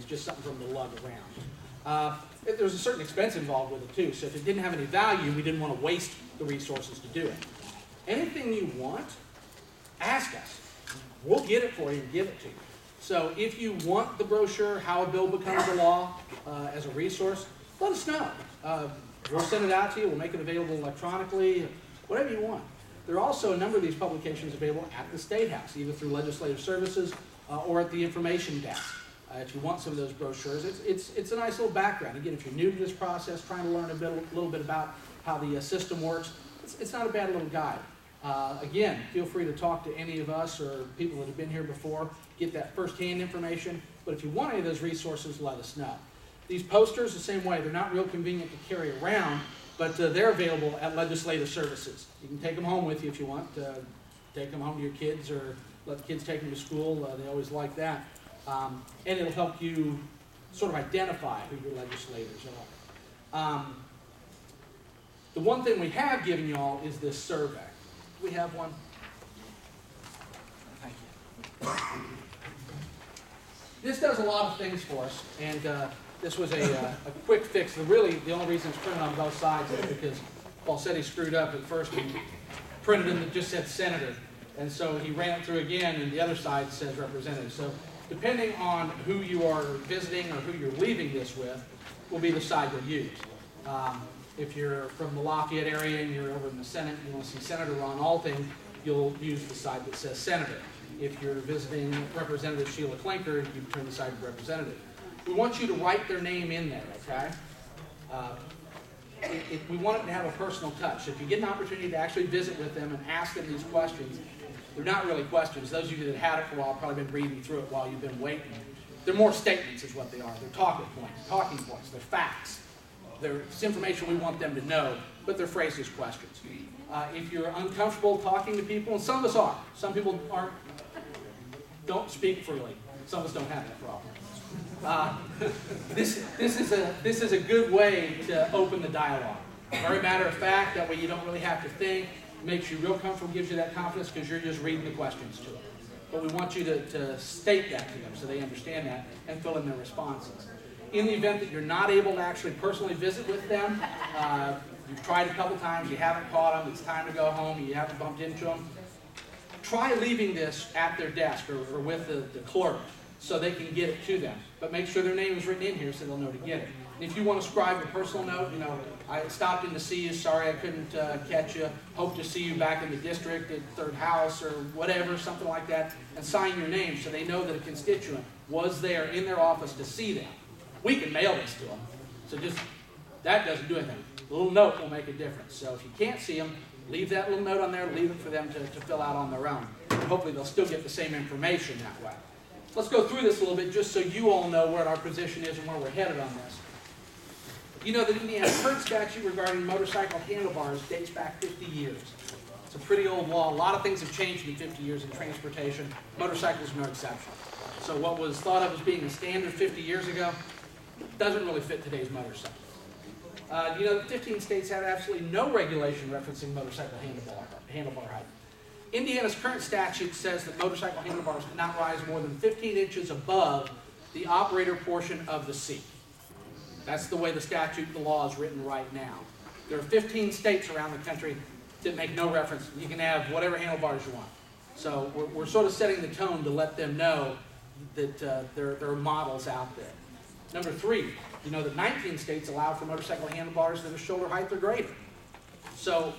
just something for them to lug around. There's a certain expense involved with it too, so if it didn't have any value, we didn't want to waste the resources to do it. Anything you want, ask us. We'll get it for you and give it to you. So if you want the brochure, How a Bill Becomes a Law, as a resource, let us know. We'll send it out to you. We'll make it available electronically, whatever you want. There are also a number of these publications available at the Statehouse, either through Legislative Services or at the information desk. If you want some of those brochures, it's a nice little background. Again, if you're new to this process, trying to learn a little bit about how the system works, it's not a bad little guide. Again, feel free to talk to any of us or people that have been here before, get that first-hand information. But if you want any of those resources, let us know. These posters, the same way, they're not real convenient to carry around, but they're available at Legislative Services. You can take them home with you if you want. Take them home to your kids or let the kids take them to school. They always like that. And it'll help you sort of identify who your legislators are. The one thing we have given you all is this survey. Do we have one? Thank you. This does a lot of things for us, and this was a quick fix. Really, the only reason it's printed on both sides is because Paul said he screwed up at first and printed it that just said senator, and so he ran it through again, and the other side says representative. So depending on who you are visiting or who you're leaving this with, will be the side you'll use. If you're from the Lafayette area and you're over in the Senate, you want to see Senator Ron Alting, you'll use the side that says Senator. If you're visiting Representative Sheila Clinker, you turn the side to Representative. We want you to write their name in there, okay? We want it to have a personal touch. If you get an opportunity to actually visit with them and ask them these questions, they're not really questions. Those of you that have had it for a while have probably been reading through it while you've been waiting. They're more statements is what they are. They're talking points, they're facts. It's information we want them to know, but they're phrased as questions. If you're uncomfortable talking to people, and some of us are. Some people don't speak freely. Some of us don't have that problem. This is a good way to open the dialogue. Very matter of fact, that way you don't really have to think. Makes you real comfortable, gives you that confidence because you're just reading the questions to them. But we want you to state that to them so they understand that and fill in their responses. In the event that you're not able to actually personally visit with them, you've tried a couple times, you haven't caught them, it's time to go home, you haven't bumped into them, try leaving this at their desk or with the clerk so they can get it to them. But make sure their name is written in here so they'll know to get it. And if you want to scribe a personal note, I stopped in to see you, sorry I couldn't catch you, hope to see you back in the district at Third House or whatever, something like that, and sign your name so they know that a constituent was there in their office to see them. We can mail this to them, so that doesn't do anything. A little note will make a difference. So if you can't see them, leave that little note on there, leave it for them to fill out on their own. And hopefully they'll still get the same information that way. Let's go through this a little bit just so you all know what our position is and where we're headed on this. You know that Indiana's current statute regarding motorcycle handlebars dates back 50 years. It's a pretty old law. A lot of things have changed in 50 years in transportation. Motorcycles are no exception. So what was thought of as being a standard 50 years ago doesn't really fit today's motorcycle. You know that 15 states have absolutely no regulation referencing motorcycle handlebar height. Indiana's current statute says that motorcycle handlebars cannot rise more than 15 inches above the operator portion of the seat. That's the way the statute, the law is written right now. There are 15 states around the country that make no reference. You can have whatever handlebars you want. So we're sort of setting the tone to let them know that there are models out there. Number 3, you know that 19 states allow for motorcycle handlebars that are shoulder height or greater. So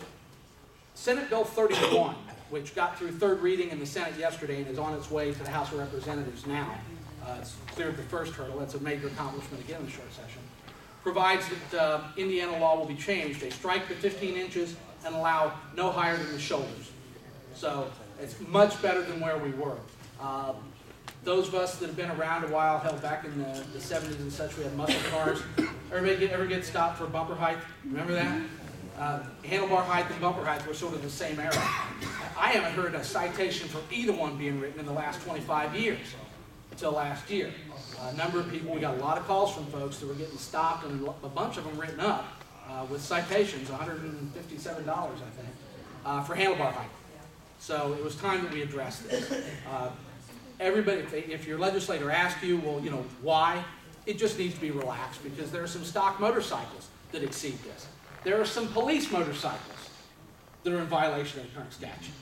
Senate Bill 31, which got through third reading in the Senate yesterday and is on its way to the House of Representatives now. It's cleared the first hurdle. That's a major accomplishment again in the short session. Provides that Indiana law will be changed. They strike the 15 inches and allow no higher than the shoulders. So it's much better than where we were. Those of us that have been around a while, held back in the 70s and such, we had muscle cars. Everybody ever get stopped for bumper height? Remember that? Handlebar height and bumper height were sort of the same era. I haven't heard a citation for either one being written in the last 25 years until last year. A number of people, we got a lot of calls from folks that were getting stopped and a bunch of them written up with citations, $157 I think, for handlebar height. So it was time that we addressed this. everybody, if your legislator asks you, well, you know, why? It just needs to be relaxed because there are some stock motorcycles that exceed this. There are some police motorcycles that are in violation of the current statute.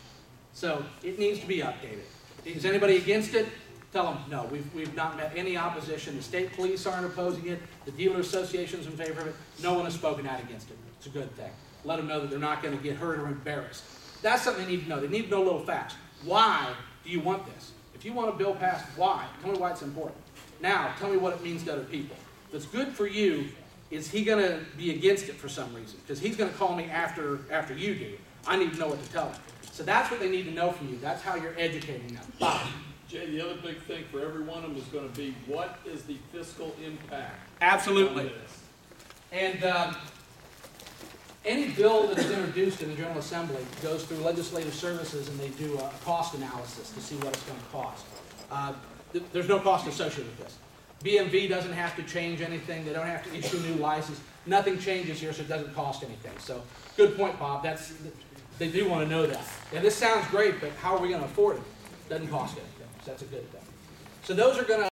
So it needs to be updated. Is anybody against it? Tell them, no, we've not met any opposition. The state police aren't opposing it. The dealer association's in favor of it. No one has spoken out against it. It's a good thing. Let them know that they're not going to get hurt or embarrassed. That's something they need to know. They need to know little facts. Why do you want this? If you want a bill passed, why? Tell me why it's important. Now, tell me what it means to other people. If it's good for you, is he going to be against it for some reason? Because he's going to call me after you do. I need to know what to tell him. So that's what they need to know from you. That's how you're educating them. Bob. Jay, the other big thing for every one of them is going to be, what is the fiscal impact? Absolutely. And any bill that is introduced in the General Assembly goes through Legislative Services and they do a cost analysis to see what it's going to cost. There's no cost associated with this. BMV doesn't have to change anything. They don't have to issue new license. Nothing changes here, so it doesn't cost anything. So good point, Bob. They do want to know that. And this sounds great, but how are we going to afford it? Doesn't cost anything. So that's a good thing. So those are going to